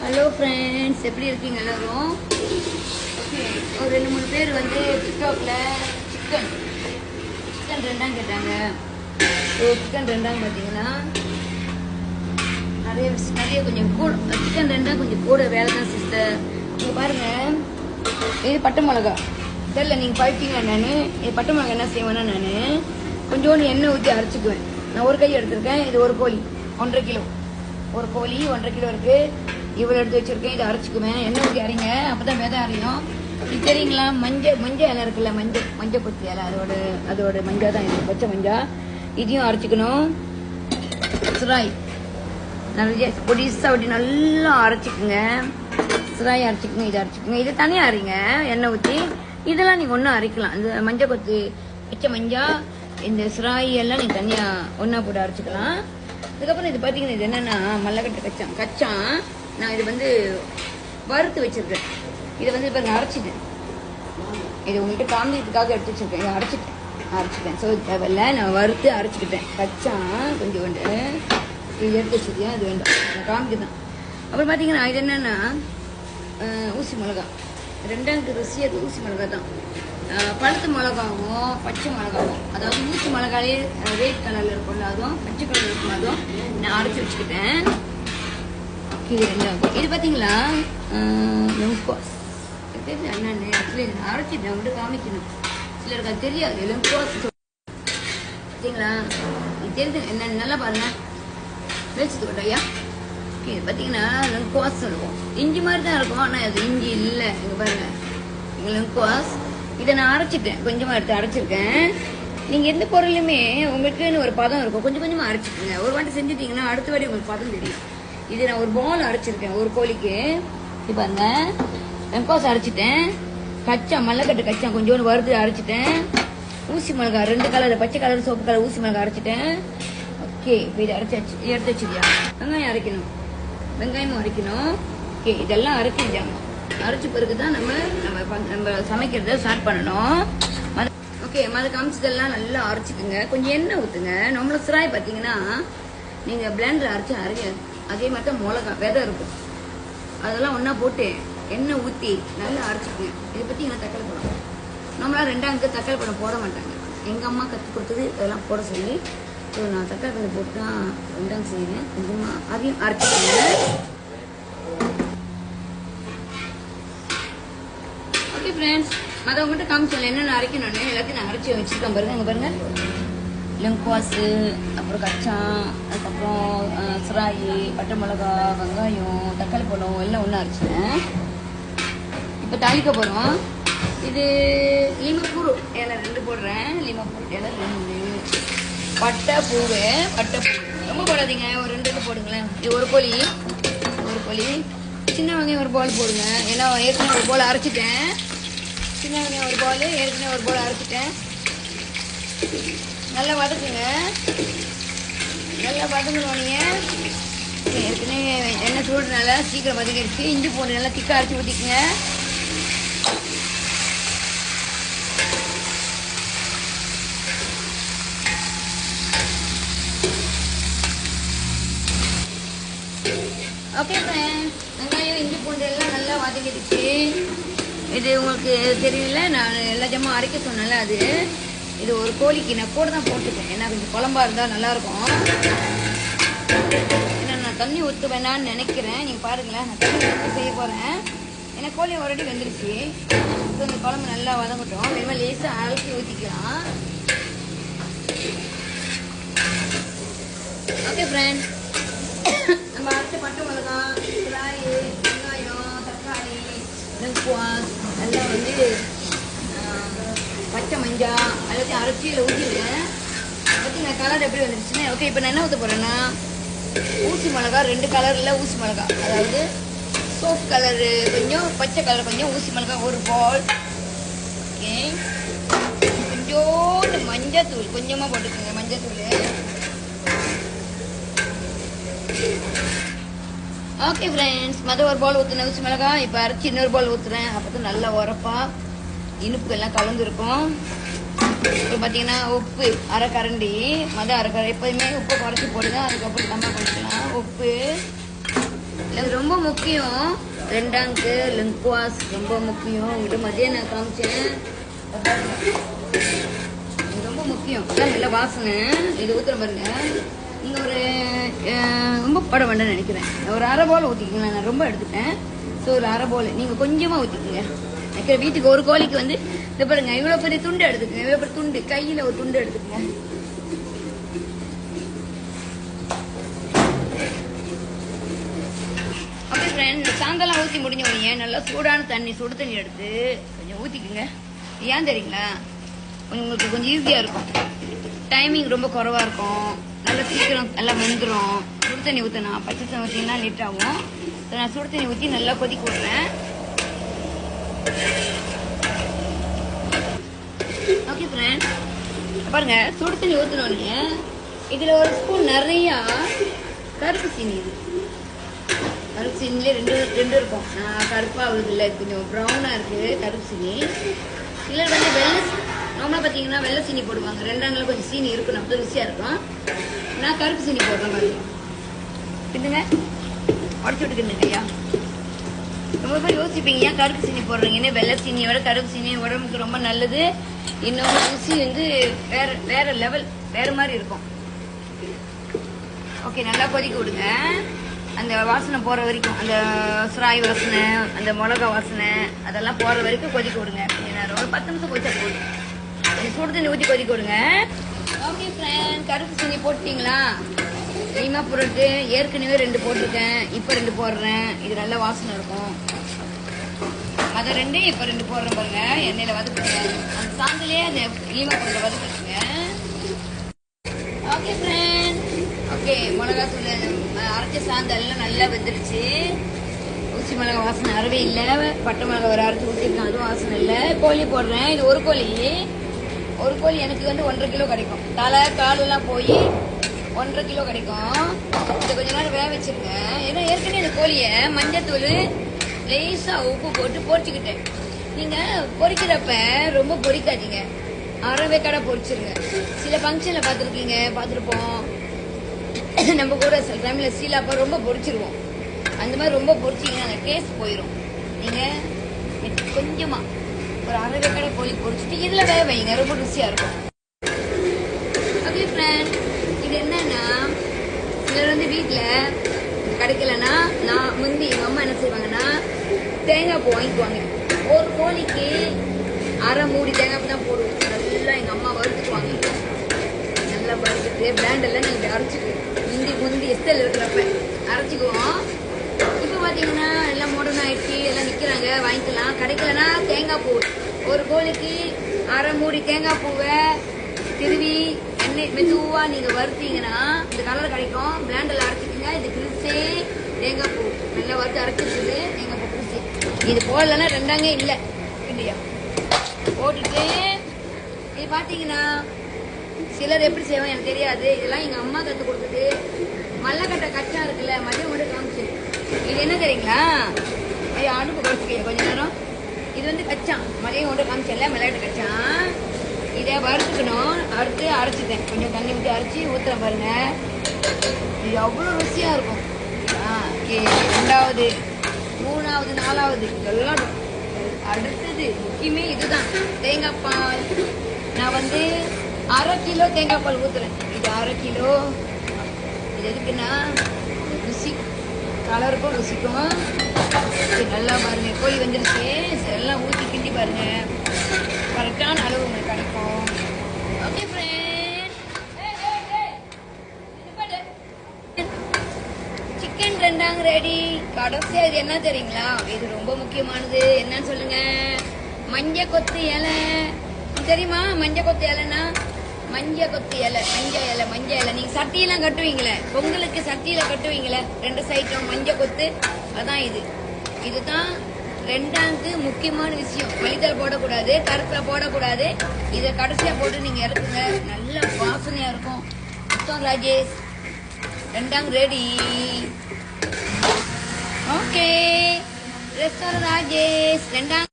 Hello friends, எப்படி இருக்கீங்க எல்லாரும்? ஓகே, ஒரு 2-3 பேர் வந்து டிக்டாக்ல சிக்கன் சிக்கன் ரெண்டாம் கேட்டாங்க. ஸோ சிக்கன் ரெண்டாம் பார்த்தீங்கன்னா நிறைய கொஞ்சம் கூட சிக்கன் ரெண்டாம் கொஞ்சம் கூட வேலை தான் சிஸ்டர். நீங்கள் பாருங்கள், இது பட்டை மிளகா தெரியல, நீங்கள் பார்ப்பீங்க. நான் இது பட்டை மிளகா என்ன செய்வேன்னா, நான் கொஞ்சோண்டு எண்ணெய் ஊற்றி அரைச்சிக்குவேன். நான் ஒரு கை எடுத்திருக்கேன். இது ஒரு கோழி 1.5 கிலோ, ஒரு கோழி 1.5 கிலோ இருக்குது. இவ்வளோ எடுத்து வச்சுருக்கேன். இதை அரைச்சிக்குவேன். எண்ணெய் ஊற்றி அரைங்க, அப்போ தான் விதை அரையும். இது தெரியுங்களா? மஞ்சள் இலை இருக்குல்ல, மஞ்சள் கொத்தி இலை, அதோட மஞ்சள் தான் இது, பச்சை மஞ்சள். இதையும் அரைச்சிக்கணும். சுராய் நிறைய பொடிசாக அப்படி நல்லா அரைச்சிக்குங்க. சுராய் அரைச்சிக்குங்க, இதை அரைச்சிக்குங்க. இது தனியாக அரைங்க எண்ணெய் ஊற்றி. இதெல்லாம் நீங்கள் ஒன்றும் அரைக்கலாம். இந்த மஞ்சள் கொத்து, பச்சை மஞ்சள், இந்த சுராய் எல்லாம் நீங்கள் தனியாக ஒன்றா போட்டு அரைச்சிக்கலாம். அதுக்கப்புறம் இது பார்த்தீங்கன்னா, இது என்னென்னா மல்லக்கட்டை கச்சான். நான் இது வந்து வறுத்து வச்சிருக்கேன். இதை வந்து இப்போ நான் அரைச்சிட்டேன். இது உங்கள்கிட்ட காமிக்கிறதுக்காக எடுத்து வச்சிருக்கேன். இதை அரைச்சிட்டேன். ஸோ தேவையில்ல, நான் வறுத்து அரைச்சிக்கிட்டேன். கச்சான் கொஞ்சம் கொண்டு இது எடுத்து வச்சுருக்கேன். அது வேண்டாம், நான் காமிக்கிறேன். அப்புறம் பார்த்தீங்கன்னா, இது என்னென்னா ஊசி மிளகா. ரெண்டாவது ருசி அது ஊசி மிளகா தான். பழுத்து மிளகாவும் பச்சை மிளகாவும், அதாவது ஊசி மிளகாலே ரெட் கலரில் இருக்கும்ல, அதுவும் பச்சை கலரில் இருக்கும், அதுவும் நான் அரைச்சி வச்சுக்கிட்டேன். இது ரெண்டாவது. இது பார்த்தீங்களா, லெம்கோஸ். என்னென்ன ஆக்சுவலி அரைச்சிட்டேன், அவங்கள்ட்ட காமிக்கணும். சிலருக்கு அது தெரியாது. லெம்கோஸ் பார்த்தீங்களா, இது தெரிஞ்சு என்ன நல்லா பாருங்க. வச்சுட்டு ஐயா. இது பார்த்தீங்கன்னா லெம்கோஸ் சொல்லுவோம். இஞ்சி மாதிரி தான் இருக்கும், ஆனால் அது இஞ்சி இல்லை. இங்கே பாருங்க, இங்கே லெம்கோஸ். இதை நான் அரைச்சிட்டேன், கொஞ்சமாக எடுத்து அரைச்சிருக்கேன். நீங்கள் எந்த பொருளுமே உங்களுக்குன்னு ஒரு பதம் இருக்கும், கொஞ்சம் கொஞ்சமாக அரைச்சிக்கோங்க. ஒரு வாட்டி செஞ்சுட்டீங்கன்னா அடுத்த வாட்டி உங்களுக்கு பதம் தெரியும். இது நான் ஒரு பால் அரைச்சிருக்கேன் ஒரு கோழிக்கு. இது பாருங்க, வெங்காயம் அரைச்சிட்டேன். கச்சா மல்லக்கட்டு கச்சா கொஞ்சோண்டு வறுத்து அரைச்சிட்டேன். ஊசி மிளகா 2 கலர், பச்சை கலர் சோப்பு கலர் ஊசி மிளகா அரைச்சிட்டேன். ஓகே, இப்போ இதை எடுத்து வச்சுருக்கியா. வெங்காயம் அரைக்கணும், வெங்காயமும் அரைக்கணும். ஓகே, இதெல்லாம் அரைச்சிட்டாங்க. அரைச்ச பிறகு தான் நம்ம சமைக்கிறத ஸ்டார்ட் பண்ணணும். ஓகே, மத காமிச்சதெல்லாம் நல்லா அரைச்சிக்குங்க. கொஞ்சம் எண்ணெய் ஊற்றுங்க. நம்மள சுராய் பார்த்தீங்கன்னா நீங்கள் பிளெண்டர் அரைச்சி அரையாது. அதே மாதிரி தான் மிளகா விதை இருக்கும், அதெல்லாம் ஒன்றா போட்டு எண்ணெய் ஊற்றி நல்லா அரைச்சிக்குங்க. இதை பற்றி எங்கள் தக்காளி பழம் நம்மளாம் 2 தக்காளி பழம் போட மாட்டாங்க. எங்கள் அம்மா கற்றுக் கொடுத்தது இதெல்லாம் போட சொல்லி. ஸோ நான் தக்காளி பழம் போட்டு தான் 2 செய்வேன். கொஞ்சமாக அதையும் அரைச்சிக்கோங்க. ஓகே ஃப்ரெண்ட்ஸ், மற்றவங்ககிட்ட காமிச்சல என்னென்ன அரைக்கணும்னு எல்லாத்தையும் நான் அரைச்சி வச்சுருக்கேன். பாருங்க, அங்கே பாருங்க, லெம்குவாஸு, அப்புறம் கச்சான், அதுக்கப்புறம் சுராயி, பட்டை மிளகா, வெங்காயம், தக்காளி பழம் எல்லாம் ஒன்றா அரைச்சிட்டேன். இப்போ தாளிக்க போகிறோம். இது லிமப்பூ இலை 2 போடுறேன். லிமப்பூ இலை 2, பட்டை பூ ரொம்ப போடாதீங்க, ஒரு 2 போடுங்களேன். இது ஒரு கோழி, சின்ன வெங்காயம் ஒரு பால் போடுங்க. ஏன்னா ஏற்கனவே ஒரு பால் அரைச்சிட்டேன். சின்ன வெங்காயம் ஒரு பால், ஏற்கனவே ஒரு பால் அரைச்சிட்டேன். நல்லா வதக்குங்க, நல்லா வதங்கணும். நீங்கள் ஏற்கனவே எண்ணெய் சூடுனால சீக்கிரம் வதக்கிடுச்சு. இஞ்சி பூண்டு நல்லா திக்காக அரைச்சி ஊற்றிக்குங்க. ஓகே ஃப்ரெண்ட்ஸ், வெங்காயம் இஞ்சி பூண்டு எல்லாம் நல்லா வதக்கிடுச்சு. இது உங்களுக்கு தெரியல, நான் எல்லா ஜாமும் அரைக்க சொன்னேன்ல, அது இது ஒரு கோழிக்கு நான் கூட தான் போட்டுக்கேன். ஏன்னா கொஞ்சம் குழம்பா இருந்தால் நல்லாயிருக்கும். ஏன்னா நான் தண்ணி ஊற்ற வேணான்னு நினைக்கிறேன். நீங்கள் பாருங்களேன், நான் தண்ணி ஊற்றி செய்ய போகிறேன். ஏன்னா கோழி ஆல்ரெடி வெந்துருச்சு. ஸோ இந்த குழம்பு நல்லா வதங்கட்டும். இனிமேல் லேசாக அரைச்சி ஊற்றிக்கலாம். ஓகே ஃப்ரெண்ட்ஸ், நம்ம அரைச்ச பட்டை மிளகா, சுராய், வெங்காயம், தக்காளி, லெம்குவாஸ் எல்லாம் வந்து பச்சை மஞ்சள் எல்லாத்தையும் அரைச்சி இல்லை ஊற்றிடுவேன். பார்த்தீங்கன்னா கலர் எப்படி வந்துருச்சுன்னு. ஓகே, இப்போ நான் என்ன ஊற்ற போகிறேன்னா, ஊசி மிளகா 2 கலரில் ஊசி மிளகா, அதாவது சோப் கலரு கொஞ்சம், பச்சை கலர் கொஞ்சம், ஊசி மிளகா ஒரு பால். ஓகே, கொஞ்சோண்டு மஞ்சத்தூள் கொஞ்சமாக போட்டுக்கோங்க. மஞ்சத்தூள். ஓகே ஃப்ரெண்ட்ஸ், ஒரு பால் ஊற்றுனேன் ஊசி மிளகா. இப்போ அரைச்சி இன்னொரு பால் ஊற்றுறேன். அப்போ தான் நல்லா உரப்பாக இனிப்பு எல்லாம் கலந்துருக்கும். இப்போ பார்த்தீங்கன்னா உப்பு அரை கரண்டி, எப்போதுமே உப்பை குறைச்சி போடுங்க. அதுக்கப்புறம் நம்ம பண்ணிக்கலாம். உப்பு இது ரொம்ப முக்கியம். ரெண்டாங்கு லெங்குவாஸ் ரொம்ப முக்கியம். உங்கள்கிட்ட மதியம் நான் காமிச்சேன். இது ரொம்ப முக்கியம். நல்ல வாசனை. இது ஊற்றுற பாருங்க. நீங்கள் ஒரு ரொம்ப பட வேண்டாம்னு நினைக்கிறேன். ஒரு அரை போல் ஊற்றிக்கங்க. நான் ரொம்ப எடுத்துட்டேன். ஸோ ஒரு அரை போல் நீங்கள் கொஞ்சமாக ஊற்றிக்கங்க. வைக்கிற வீட்டுக்கு ஒரு கோழிக்கு வந்து இந்த பாருங்க இவ்வளோ பெரிய துண்டு எடுத்துக்கங்க. இவ்வளோ பெரிய துண்டு கையில் ஒரு துண்டு எடுத்துக்கங்க. ஓகே ஃப்ரெண்ட், சாயந்தரம் ஊற்றி முடிஞ்ச உடனே நல்லா சூடான தண்ணி சுடு தண்ணி எடுத்து கொஞ்சம் ஊற்றிக்குங்க. ஏன் தெரியுங்களா? உங்களுக்கு கொஞ்சம் ஈஸியாக இருக்கும். டைமிங் ரொம்ப குறைவாக இருக்கும். நல்லா சீக்கிரம் நல்லா வெந்துடும். சுடு தண்ணி ஊற்றினா பச்சை தண்ணி ஊற்றினா லேட் ஆகும். நான் சுடு தண்ணி ஊற்றி நல்லா கொதிக்க விடுறேன். ஓகே ஃப்ரெண்ட், பாருங்க சுடு தண்ணி ஊற்றினோடனே இதில் ஒரு ஸ்பூன் நிறையா கருப்பு சீனி. இது கருப்பு சீனிலே ரெண்டு இருக்கும். கருப்பாக ஆகுது இல்லை, கொஞ்சம் ப்ரௌனாக இருக்குது கருப்பு சீனி. சிலர் வந்து வெள்ளை நார்மலாக பார்த்தீங்கன்னா வெள்ளை சீனி போடுவாங்க. ரெண்டாங்கில் கொஞ்சம் சீனி இருக்கும், நம்ம ருசியாக இருக்கும். நான் கருப்பு சீனி போடுறேன் பாருங்க. பின்னுங்க உடச்சி விட்டுக்கணும் இல்லையா? ரொம்ப பேர் யோசிப்பீங்க ஏன் கருப்பு சீனி போடுறீங்கன்னு. வெள்ளை சீனியை விட கருப்பு சீனி உடம்புக்கு ரொம்ப நல்லது. இன்னொரு ருசி வந்து வேற லெவல், வேற மாதிரி இருக்கும். ஓகே, நல்லா கொதிக்க விடுங்க. அந்த வாசனை போகிற வரைக்கும், அந்த சுராய் வாசனை, அந்த மிளகா வாசனை அதெல்லாம் போகிற வரைக்கும் கொதிக்க விடுங்க. கொஞ்சம் நேரம், ஒரு 10 நிமிஷம் கொதிச்சா போதும். சுடு தண்ணி ஊற்றி கொதிக்க விடுங்க. ஓகே ஃப்ரெண்ட், கருப்பு சீனி போட்டிங்களா? லீமா போட்டு ஏற்கனவே 2 போட்டிருக்கேன், இப்போ 2 போடுறேன். இது நல்ல வாசனை இருக்கும். அதை 2 இப்போ 2 போடுறேன் பாருங்க. எண்ணெயில் வதக்குங்க. அந்த சாந்திலே அந்த லீமா போட்டு வதக்குங்க. ஓகே ஃப்ரெண்ட், ஓகே மிளகாத்தூள் அரைச்ச சாந்தெல்லாம் நல்லா வெந்துருச்சு. ஊசி மிளகா வாசனை அறவே இல்லை. பட்டை மிளகா ஒரு அரைச்சி ஊற்றிருக்கேன், அதுவும் வாசனை இல்லை. கோழி போடுறேன். இது ஒரு கோழி எனக்கு வந்து 1.5 கிலோ கிடைக்கும். தலை காலெல்லாம் போய் 1.5 கிலோ கிடைக்கும். இதை கொஞ்ச நேரம் வேக வச்சிருங்க. ஏன்னா ஏற்கனவே இந்த கோழியை மஞ்சத்தூள் லேசாக உப்பு போட்டு பொரிச்சுக்கிட்டேன். நீங்கள் பொரிக்கிறப்ப ரொம்ப பொரிக்காதீங்க, அரை கடை பொரிச்சிருங்க. சில ஃபங்க்ஷனில் பார்த்துருப்போம். நம்ம கூட சில டைமில் சீலாப்பா ரொம்ப பொரிச்சிருவோம். அந்த மாதிரி ரொம்ப பொரிச்சிங்கன்னா அந்த டேஸ்ட் போயிடும். நீங்கள் கொஞ்சமாக ஒரு அரை கடை கோழி பொரிச்சிட்டு இதில் வேக வைங்க, ரொம்ப ருசியாக இருக்கும். ஓகே ஃப்ரெண்ட், இது என்னன்னா சிலர் வந்து வீட்டில் கிடைக்கலன்னா நான் முந்தி எங்கள் அம்மா என்ன செய்வாங்கன்னா தேங்காய் பூ வாங்கிக்குவாங்க. ஒரு கோழிக்கு அரை மூடி தேங்காய் பூ தான் போடுவோம். நல்லா எங்கள் அம்மா வறுத்துக்குவாங்க. நல்லா வறுத்துட்டு பிராண்டெல்லாம் நீங்கள் அரைச்சிக்கு முந்தி எஸ்டல் இருக்கிறப்ப அரைச்சிக்குவோம். இப்போ பார்த்தீங்கன்னா எல்லாம் மாடர்ன் ஆயிடுச்சு, எல்லாம் விற்கிறாங்க, வாங்கிக்கலாம். கிடைக்கலன்னா தேங்காய் பூ ஒரு கோழிக்கு அரை மூடி தேங்காய் பூவை திருவி எண்ணெய் மெதுவாக நீங்கள் வறுத்தீங்கன்னா இந்த கலர் கிடைக்கும். பிராண்டில் அரைச்சிக்கிங்க. இது கிறிஸ்டே தேங்காய் பூ நல்லா வறுத்து அரைச்சிருக்குது. தேங்காய் பூ கிறிஸ்டி இது போடலன்னா 2 இல்லை இல்லையா? போட்டுட்டு இது பார்த்தீங்கன்னா சிலர் எப்படி செய்வாங்க எனக்கு தெரியாது. இதெல்லாம் எங்கள் அம்மா கற்றுக் கொடுத்தது. மல்லக்கட்டை கச்சா இருக்குல்ல, மதியம் மட்டும் காமிச்சு. இது என்ன தெரியுங்களா? ஐயோ, அடுப்பு குறைச்சிக்க கொஞ்ச நேரம். இது வந்து கச்சா மதியம் மட்டும் காமிச்சல, மிளகட்டு கச்சா. இதை வறுத்துக்கணும். அடுத்து அரைச்சிட்டேன். கொஞ்சம் தண்ணி விட்டு அரைச்சி ஊற்றுறேன் பாருங்க. இது அவ்வளோ ருசியாக இருக்கும். ஓகே, 2வது 3வது 4வது இதெல்லாம். அடுத்தது முக்கியமே இதுதான், தேங்காய் பால். நான் வந்து அரை கிலோ தேங்காய் பால் ஊற்றுறேன். இது அரை கிலோ. இது எதுக்குன்னா ருசி, கலருக்கும் ருசிக்கும். நல்லா பாருங்க, கோழி வந்துருச்சு. எல்லாம் ஊற்றி கிண்டி பாருங்க, கரெக்டான அளவு உங்களுக்கு கிடைக்கும். Okay friend, chicken 2 ready. கடைசியா இது என்ன தெரியுங்களா? இது ரொம்ப முக்கியமானது. என்னன்னு சொல்லுங்க? மஞ்சள் கொத்து இலை தெரியுமா? மஞ்சள் கொத்து இலைன்னா மஞ்சள் கொத்து இலை, மஞ்சள் இலை. நீங்க சட்டியெல்லாம் கட்டுவீங்களே, பொங்கலுக்கு சட்டியில கட்டுவீங்களே 2 சைட்டும் மஞ்சள் கொத்து, அதான் இது. இதுதான் 2வது முக்கியமான விஷயம். மல்லித்தலை போடக்கூடாது, கருப்பில் போடக்கூடாது. இதை கடைசியா போட்டு நீங்க இறக்குங்க, நல்ல வாசனையா இருக்கும். சுத்தம் Rajesh 2 ready. Okay, restaurant Rajesh 2